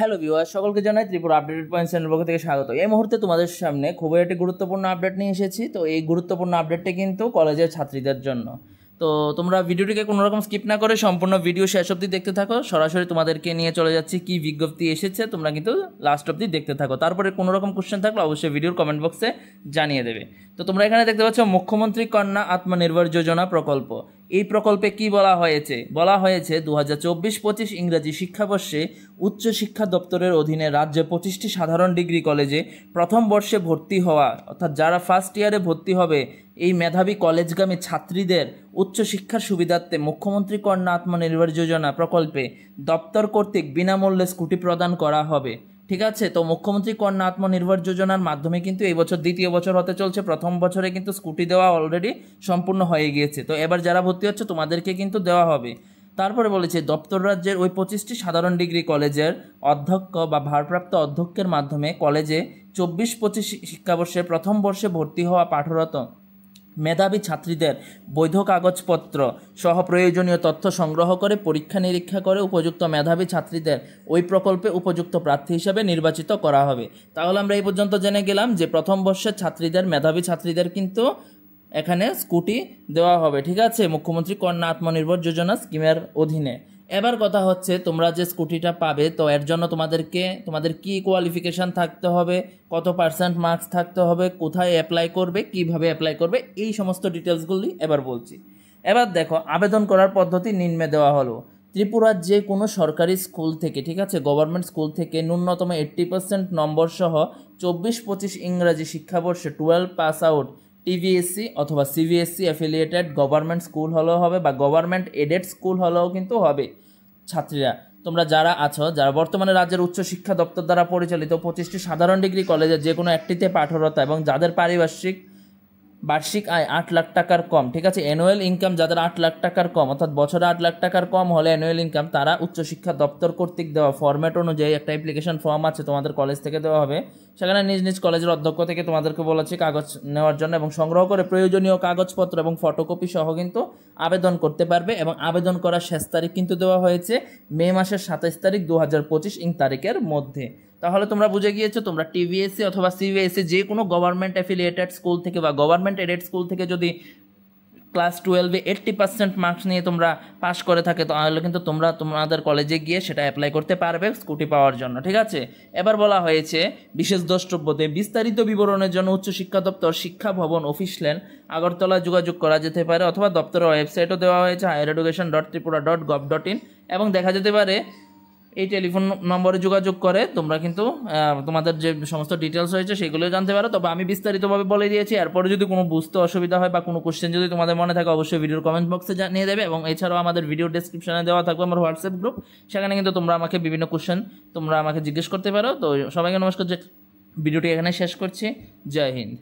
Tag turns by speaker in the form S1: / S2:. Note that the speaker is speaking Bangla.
S1: হ্যালো ভিউয়ার, সকলকে জানাই ত্রিপুরা আপডেটেড পয়েন্ট চ্যানেলের পক্ষ থেকে স্বাগত। এই মুহূর্তে তোমাদের সামনে খুবই একটি গুরুত্বপূর্ণ আপডেট নিয়ে এসেছি। তো এই গুরুত্বপূর্ণ আপডেটটি কিন্তু কলেজের ছাত্রীদের জন্য। তো তোমরা ভিডিওটিকে কোনো রকম স্কিপ না করে সম্পূর্ণ ভিডিও শেষ অবধি দেখতে থাকো। সরাসরি তোমাদেরকে নিয়ে চলে যাচ্ছি কি বিজ্ঞপ্তি এসেছে, তোমরা কিন্তু লাস্ট অবধি দেখতে থাকো। তারপরে কোনো রকম কোশ্চেন থাকলে অবশ্যই ভিডিওর কমেন্ট বক্সে জানিয়ে দেবে। তো তোমরা এখানে দেখতে পাচ্ছ মুখ্যমন্ত্রী কন্যা আত্মনির্ভর যোজনা প্রকল্প। এই প্রকল্পে কি বলা হয়েছে? বলা হয়েছে 2024-25 ইংরেজি শিক্ষাবর্ষে উচ্চশিক্ষা দপ্তরের অধীনে রাজ্যে 25টি সাধারণ ডিগ্রি কলেজে প্রথম বর্ষে ভর্তি হওয়া, অর্থাৎ যারা ফার্স্ট ইয়ারে ভর্তি হবে, এই মেধাবী কলেজগামী ছাত্রীদের উচ্চশিক্ষার সুবিধার্থে মুখ্যমন্ত্রী কন্যা আত্মনির্ভর যোজনা প্রকল্পে দপ্তর কর্তৃক বিনামূল্যে স্কুটি প্রদান করা হবে। ঠিক আছে, তো মুখ্যমন্ত্রী কন্যা আত্মনির্ভর যোজনার মাধ্যমে কিন্তু এই বছর দ্বিতীয় বছর হতে চলছে। প্রথম বছরে কিন্তু স্কুটি দেওয়া অলরেডি সম্পূর্ণ হয়ে গিয়েছে। তো এবার যারা ভর্তি হচ্ছে তোমাদেরকে কিন্তু দেওয়া হবে। তারপরে বলেছে দপ্তর রাজ্যের ওই 25টি সাধারণ ডিগ্রি কলেজের অধ্যক্ষ বা ভারপ্রাপ্ত অধ্যক্ষের মাধ্যমে কলেজে 24-25 শিক্ষাবর্ষে প্রথম বর্ষে ভর্তি হওয়া পাঠরত মেধাবী ছাত্রীদের বৈধ কাগজপত্র সহ প্রয়োজনীয় তথ্য সংগ্রহ করে পরীক্ষা নিরীক্ষা করে উপযুক্ত মেধাবী ছাত্রীদের ওই প্রকল্পে উপযুক্ত প্রার্থী হিসেবে নির্বাচিত করা হবে। তাহলে আমরা এই পর্যন্ত জেনে গেলাম যে প্রথম বর্ষের ছাত্রীদের, মেধাবী ছাত্রীদের কিন্তু এখানে স্কুটি দেওয়া হবে। ঠিক আছে, মুখ্যমন্ত্রী কন্যা আত্মনির্ভর যোজনা স্কিমের অধীনে। এবার কথা হচ্ছে তোমরা যে স্কুটিটা পাবে, তো এর জন্য তোমাদের কি কোয়ালিফিকেশান থাকতে হবে, কত পার্সেন্ট মার্কস থাকতে হবে, কোথায় অ্যাপ্লাই করবে, কিভাবে অ্যাপ্লাই করবে, এই সমস্ত ডিটেলসগুলি এবার বলছি। এবার দেখো, আবেদন করার পদ্ধতি নিম্নে দেওয়া হলো। ত্রিপুরার যে কোনো সরকারি স্কুল থেকে, ঠিক আছে, গভর্নমেন্ট স্কুল থেকে ন্যূনতম 80% নম্বর সহ 24-25 ইংরাজি শিক্ষাবর্ষে 12 পাস আউট টিভিএসসি অথবা সিবিএসসি অ্যাফিলিয়েটেড গভর্নমেন্ট স্কুল হলেও হবে বা গভর্নমেন্ট এডেড স্কুল হলেও কিন্তু হবে। ছাত্রীরা তোমরা যারা আছো, যারা বর্তমানে রাজ্যের উচ্চশিক্ষা দপ্তর দ্বারা পরিচালিত 25টি সাধারণ ডিগ্রি কলেজের যে কোনো একটিতে পাঠরত এবং যাদের বার্ষিক আয় 8 লাখ টাকার কম, ঠিক আছে, অ্যানুয়াল ইনকাম যাদের 8 লাখ টাকার কম, অর্থাৎ বছরে 8 লাখ টাকার কম হলে অ্যানুয়াল ইনকাম, তারা উচ্চশিক্ষা দপ্তর কর্তৃক দেওয়া ফরম্যাট অনুযায়ী একটা অ্যাপ্লিকেশন ফর্ম আছে তোমাদের কলেজ থেকে দেওয়া হবে। সেখানে নিজ নিজ কলেজের অধ্যক্ষ থেকে তোমাদেরকে বলেছে কাগজ নেওয়ার জন্য এবং সংগ্রহ করে প্রয়োজনীয় কাগজপত্র এবং ফটোকপি সহ কিন্তু আবেদন করতে পারবে। এবং আবেদন করার শেষ তারিখ কিন্তু দেওয়া হয়েছে মে মাসের 27 তারিখ 2025 তারিখের মধ্যে। তাহলে তোমরা বুঝে গিয়েছো, তোমরা টিভিএসসি অথবা সিবিএসসি যে কোনো গভর্নমেন্ট অ্যাফিলিয়েটেড স্কুল থেকে বা গভর্নমেন্ট এডেড স্কুল থেকে যদি ক্লাস 12-এ 80% মার্কস নিয়ে তোমরা পাশ করে থাকে, তাহলে কিন্তু তোমরা তোমাদের কলেজে গিয়ে সেটা অ্যাপ্লাই করতে পারবে স্কুটি পাওয়ার জন্য। ঠিক আছে, এবার বলা হয়েছে বিশেষ দ্রষ্টব্যতে বিস্তারিত বিবরণের জন্য উচ্চশিক্ষা দপ্তর, শিক্ষা ভবন, অফিস ল্যান্ড, আগরতলা যোগাযোগ করা যেতে পারে অথবা দপ্তরের ওয়েবসাইটও দেওয়া হয়েছে highereducation.tripura.gov.in এবং দেখা যেতে পারে এই টেলিফোন নম্বরে যোগাযোগ করে তোমরা কিন্তু তোমাদের যে সমস্ত ডিটেলস হয়েছে সেগুলো জানতে পারো। তবে আমি বিস্তারিতভাবে বলে দিয়েছি। এরপরে যদি কোনো বুঝতে অসুবিধা হয় বা কোনো কোশ্চেন যদি তোমাদের মনে থাকে অবশ্যই ভিডিওর কমেন্ট বক্সে জানিয়ে দেবে। এবং এছাড়াও আমাদের ভিডিও ডেসক্রিপশনে দেওয়া থাকবে আমার হোয়াটসঅ্যাপ গ্রুপ, সেখানে কিন্তু তোমরা আমাকে বিভিন্ন কোশ্চেন তোমরা আমাকে জিজ্ঞেস করতে পারো। তো সবাইকে নমস্কার, যে ভিডিওটি এখানে শেষ করছি। জয় হিন্দ।